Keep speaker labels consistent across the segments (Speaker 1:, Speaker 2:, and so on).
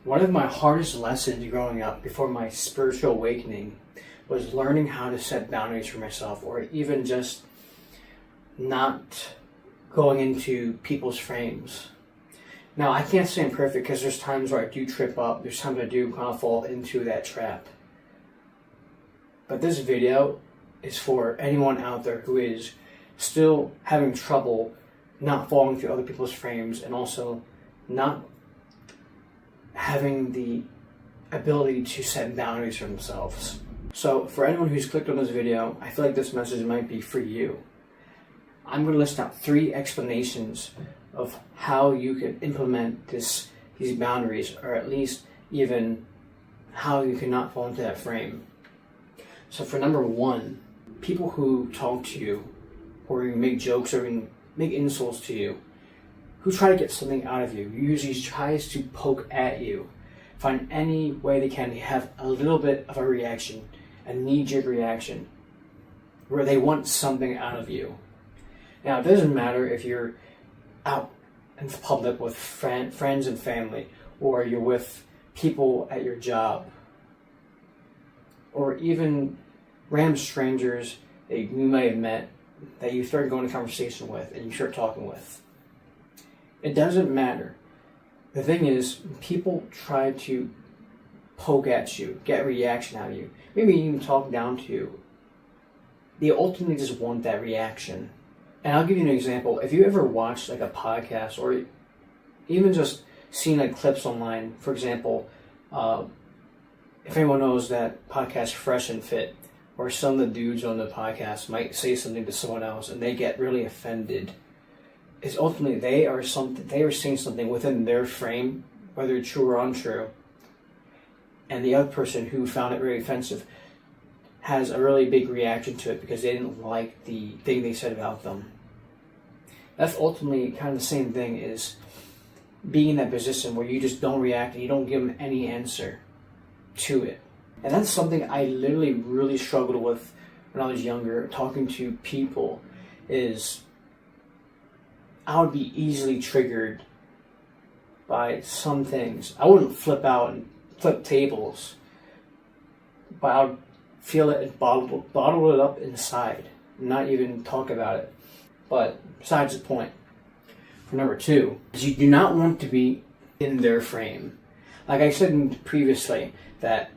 Speaker 1: One of my hardest lessons growing up before my spiritual awakening was learning how to set boundaries for myself, or even just not going into people's frames. Now, I can't say I'm perfect because there's times where I do trip up, there's times I do kind of fall into that trap. But this video is for anyone out there who is still having trouble not falling into other people's frames, and also not having the ability to set boundaries for themselves. So for anyone who's clicked on this video, I feel like this message might be for you. I'm going to list out 3 explanations of how you can implement these boundaries, or at least even how you cannot fall into that frame. So for number 1, people who talk to you, or make jokes, or even make insults to you, who try to get something out of you, usually tries to poke at you, find any way they can to have a little bit of a reaction, a knee-jerk reaction, where they want something out of you. Now, it doesn't matter if you're out in public with friends and family, or you're with people at your job, or even random strangers that you may have met, that you start going to conversation with and you start talking with. It doesn't matter. The thing is, people try to poke at you, get a reaction out of you, maybe even talk down to you. They ultimately just want that reaction. And I'll give you an example. If you ever watched like a podcast, or even just seen like clips online, for example, if anyone knows that podcast Fresh and Fit, or some of the dudes on the podcast might say something to someone else and they get really offended, is ultimately they are saying something within their frame, whether true or untrue, and the other person who found it really offensive has a really big reaction to it because they didn't like the thing they said about them. That's ultimately kind of the same thing as being in that position where you just don't react and you don't give them any answer to it. And that's something I literally really struggled with when I was younger, talking to people, is I would be easily triggered by some things. I wouldn't flip out and flip tables, but I would feel it and bottle it up inside, not even talk about it. But besides the point, for number 2, is you do not want to be in their frame. Like I said previously, that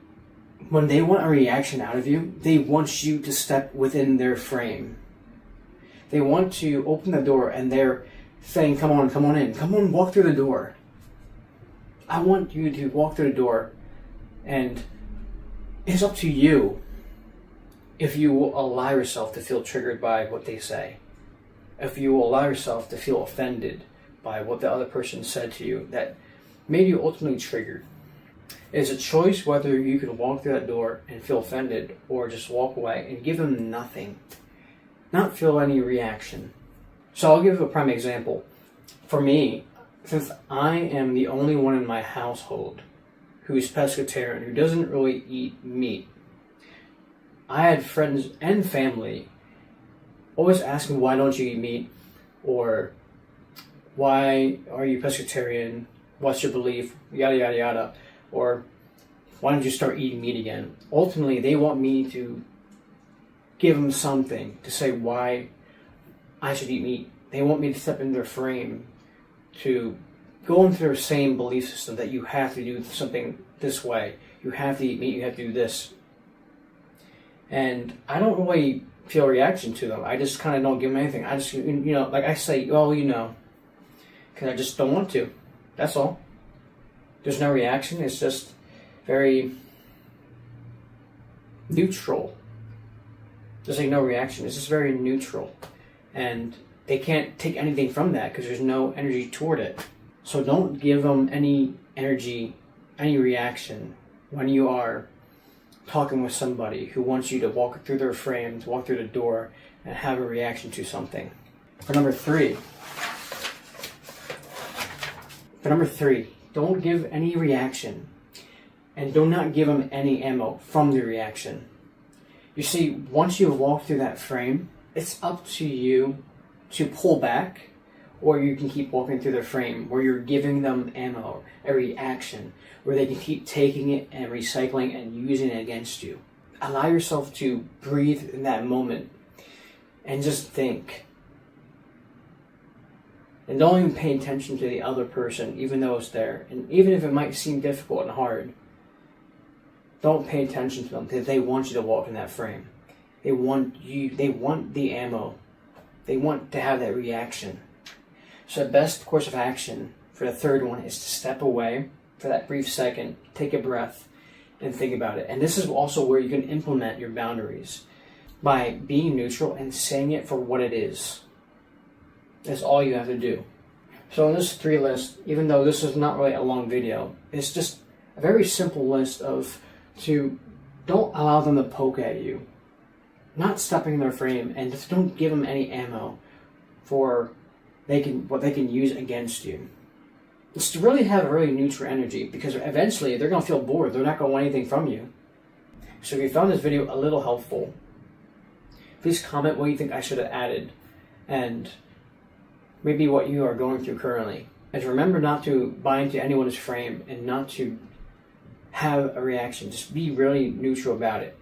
Speaker 1: when they want a reaction out of you, they want you to step within their frame. They want to open the door and they're saying, come on in, come on, walk through the door. I want you to walk through the door, and it's up to you if you will allow yourself to feel triggered by what they say. If you will allow yourself to feel offended by what the other person said to you that made you ultimately triggered. It's a choice whether you can walk through that door and feel offended, or just walk away and give them nothing, not feel any reaction. So I'll give a prime example. For me, since I am the only one in my household who is pescatarian, who doesn't really eat meat, I had friends and family always asking, why don't you eat meat? Or why are you pescatarian? What's your belief? Yada, yada, yada. Or why don't you start eating meat again? Ultimately, they want me to give them something to say why I should eat meat. They want me to step in their frame, to go into their same belief system that you have to do something this way. You have to eat meat, you have to do this. And I don't really feel a reaction to them. I just kind of don't give them anything. I just, like I say, because I just don't want to. That's all. There's no reaction. It's just very neutral. There's like no reaction. It's just very neutral. And they can't take anything from that because there's no energy toward it. So don't give them any energy, any reaction when you are talking with somebody who wants you to walk through their frame, to walk through the door, and have a reaction to something. For number 3, don't give any reaction, and do not give them any ammo from the reaction. You see, once you walk through that frame, it's up to you to pull back or you can keep walking through their frame where you're giving them ammo, a reaction, where they can keep taking it and recycling and using it against you. Allow yourself to breathe in that moment and just think. And don't even pay attention to the other person, even though it's there. And even if it might seem difficult and hard, don't pay attention to them, because they want you to walk in that frame. They want you, they want the ammo. They want to have that reaction. So the best course of action for the third one is to step away for that brief second, take a breath, and think about it. And this is also where you can implement your boundaries, by being neutral and saying it for what it is. That's all you have to do. So in this 3 list, even though this is not really a long video, it's just a very simple list of don't allow them to poke at you. Not stepping in their frame, and just don't give them any ammo for what they can use against you. It's to really have a really neutral energy, because eventually they're going to feel bored. They're not going to want anything from you. So if you found this video a little helpful, please comment what you think I should have added, and maybe what you are going through currently. And remember not to buy into anyone's frame and not to have a reaction. Just be really neutral about it.